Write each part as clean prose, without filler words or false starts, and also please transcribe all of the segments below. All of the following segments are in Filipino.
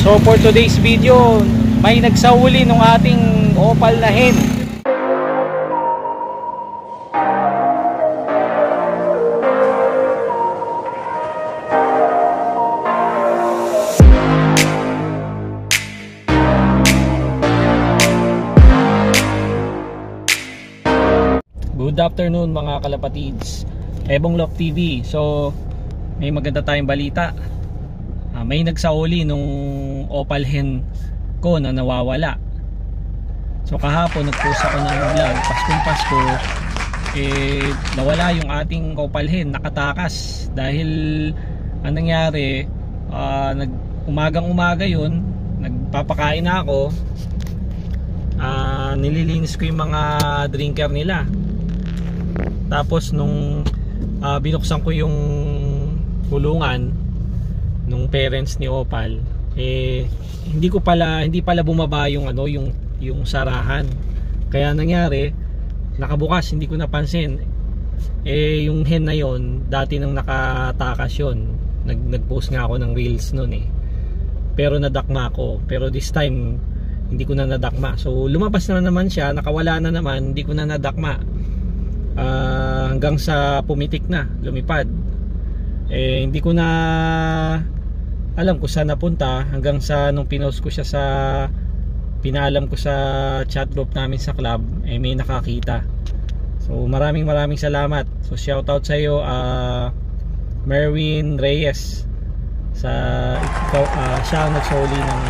So for today's video, may nagsahuli ng ating Opal na hen. Good afternoon mga kalapatids, Ebong Love TV. So may maganda tayong balita. May nagsahuli nung Opal hen ko na nawawala. So kahapon nag-post ako ng vlog, Paskong Pasko, nawala yung ating Opal hen, nakatakas. Dahil ang nangyari, umagang-umaga yun, nagpapakain na ako, nililinis ko yung mga drinker nila. Tapos nung binuksan ko yung kulungan nung parents ni Opal, hindi pala bumaba yung yung sarahan. Kaya nangyari, nakabukas, hindi ko napansin. Yung hen na yon, dati nang nakatakas yun. Nag-post nga ako ng reels noon pero nadakma ko. Pero this time hindi ko na nadakma. So lumabas na naman siya, nakawala na naman, hindi ko na nadakma. Hanggang sa pumitik na, lumipad. Hindi ko na alam kung saan napunta, hanggang sa nung pinost ko siya pinaalam ko sa chat group namin sa club, may nakakita. So maraming salamat. So shoutout sa iyo, Merwin Reyes. Siya ang nagsahuli ng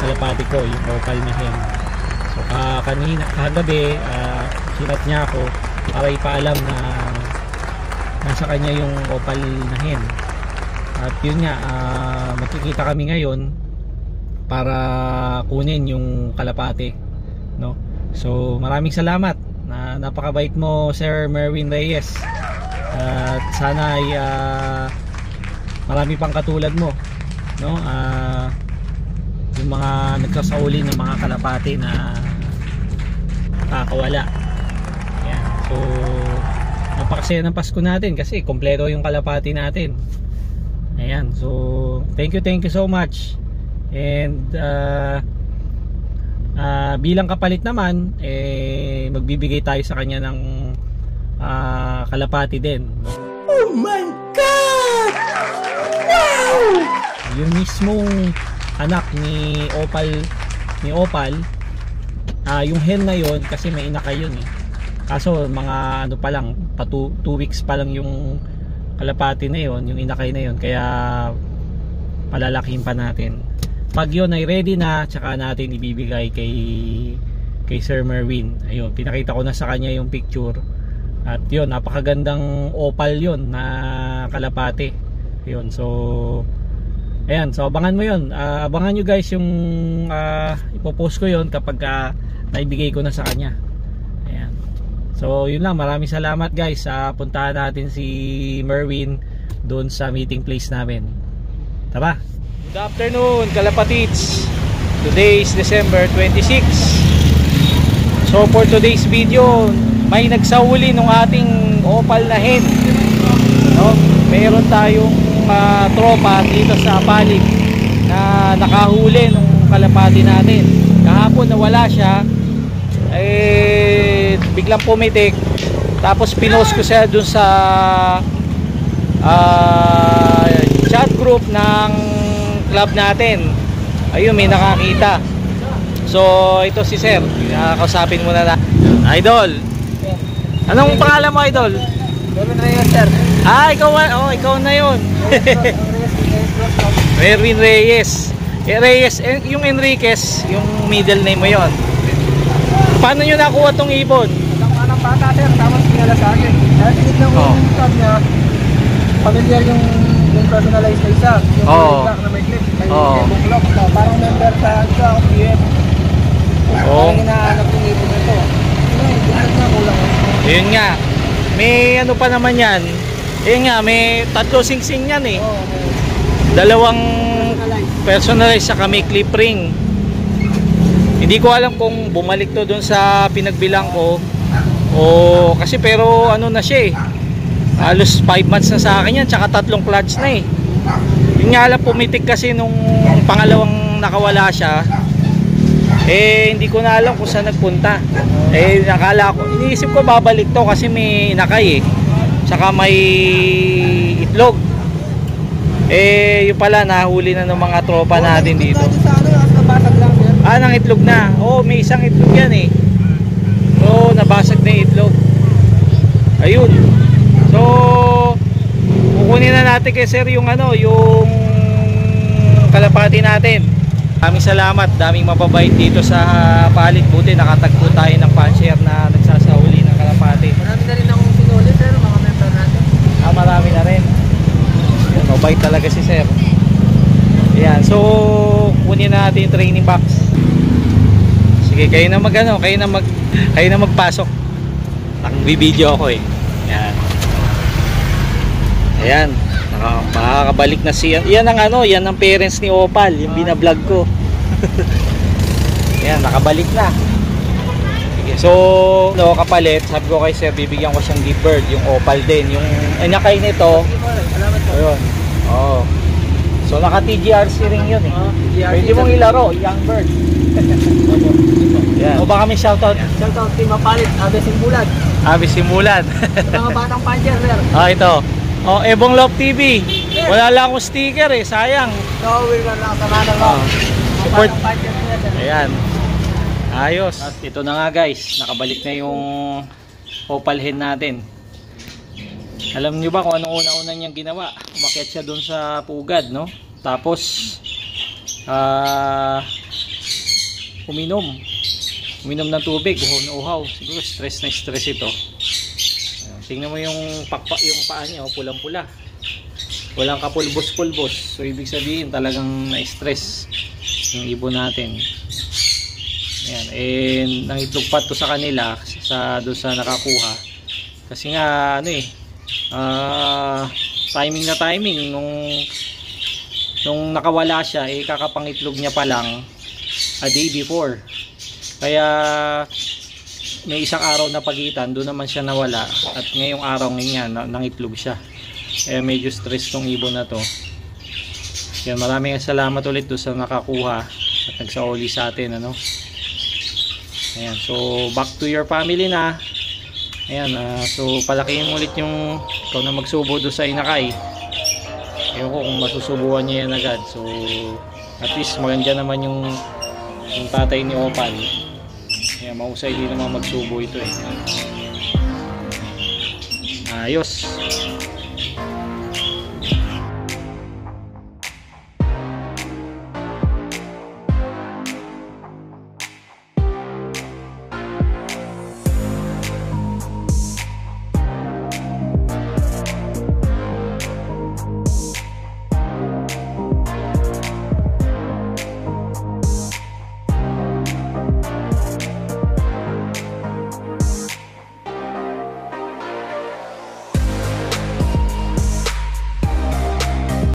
kalapati ko, yung Opal na hen. So kagabi, sinat niya ako para ipaalam na nasa kanya yung Opal na hen. At yun nga, magkikita kami ngayon para kunin yung kalapate, no? So maraming salamat, napakabait mo, Sir Merwin Reyes. At sana ay marami pang katulad mo, no? Yung mga nagsasauli ng mga kalapate na kakawala. Ayan. So napakasaya ng Pasko natin kasi kompleto yung kalapati natin. Ayan. So thank you so much. And bilang kapalit naman, magbibigay tayo sa kanya ng kalapati din. Oh my God! Wow! Yung mismong anak ni Opal, yung hen na yon, kasi may inakay yun kaso mga pa lang, 2 weeks pa lang yung kalapati na yon, yung inakay na yon, kaya palalakihin pa natin. Pag yun ay ready na, tsaka natin ibibigay kay Sir Merwin. Ayun, pinakita ko na sa kanya yung picture. At yun, napakagandang Opal yun na kalapate. Yun, so ayan, so abangan mo yun. Abangan nyo guys yung ipopost ko yun kapag naibigay ko na sa kanya. Ayan. So yun lang, maraming salamat guys. Puntahan natin si Merwin doon sa meeting place namin. Tara! Good afternoon kalapatids. Today is December 26. So for today's video, may nagsahuli ng ating Opal na hen, no? Meron tayong tropa dito sa Apalig na nakahuli ng kalapati natin. Kahapon nawala siya, biglang pumitik. Tapos pinost ko siya dun sa chat group ng club natin. Ayun, may nakakita. So ito si Sir, kausapin muna na. Idol, anong pangalan mo, Idol? Merwin Reyes, sir. Ikaw na yun. Merwin Reyes. Reyes, yung Enriquez, yung middle name mo yun. Paano nyo nakuha tong ibon? Anong bata, sir, tapos pinala sa akin. Dahil tinignan ko yung club niya, familiar yung personalized na isa, yung black na may clip, may buklok. Parang member sa PF. Parang hinahanap yung ibon nito. Buklok na, kulang. Yun nga, may ano pa naman yan. Yun nga, may 3 singsing yan dalawang personalized sa may clip ring. Hindi ko alam kung bumalik to dun sa pinagbilang ko o kasi, pero ano na siya halos 5 months na sa akin yan, tsaka 3 clutch na Yung nga lang pumitik kasi nung pangalawang nakawala siya. Hindi ko na alam kung saan nagpunta. Nakala ko, iniisip ko babalik to kasi may inakay saka may itlog. Yung pala nahuli na ng mga tropa natin dito. Nang itlog na. May isang itlog yan nabasag na yung itlog. Ayun. So kukunin na natin kay sir yung yung kalapati natin. Maraming salamat, daming mababait dito sa palit. Buti nakatagpo tayo ng pansier na nagsasahuli ng kalapati. Marami na rin akong sinuli sir, mga member natin. Marami na rin. Mabait talaga si sir. Ayan, so kunin na natin yung training box. Sige, kayo na kayo na magpasok. Nag-video ako Ayan. Ayan, makakabalik na siya. Yan ang parents ni Opal, yung binablog ko. Ayan, nakabalik na. Sige, so kapalit, sabi ko kay sir, bibigyan ko siyang gift bird, yung Opal din, yung inakay nito. Ayun. So naka TGRC ring yun Pwede mong ilaro, young bird. Yan. Baka may shoutout. Shoutout kay Mapalit, Abe Simulan. Abe Simulan. Mga batang panjer sir. Ito. Ebong Love TV. Wala lang akong sticker sayang. We're lang sa manang support. Ayan. Ayos. At ito na nga guys, nakabalik na yung Opal hen natin. Alam nyo ba kung anong una-una niyang ginawa? Umakyat siya doon sa pugad, no? Tapos uminom ng tubig, uhaw. Siguro stress na stress ito. Tingnan mo yung paa niya, pulang-pula. Walang kapulbos-pulbos. So ibig sabihin talagang na-stress yung ibon natin. Ayan, nangitlog pa to sa kanila doon sa nakakuha. Kasi nga timing nung nakawala siya, kakapangitlog niya pa lang a day before. Kaya may isang araw na pagitan, doon naman siya nawala, at ngayong araw nangitlog siya. Kaya medyo stress tong ibon na to. Yan, maraming salamat ulit doon sa nakakuha at nagsauli sa atin Ayan, so back to your family na. Ayan, so palakihin mo ulit yung ikaw na magsubo doon sa inakay. Ewan ko kung masusubuan niya yan agad. So at least maganda naman yung tatay ni Opal. Ayan, mahusay din naman magsubo ito Ayos.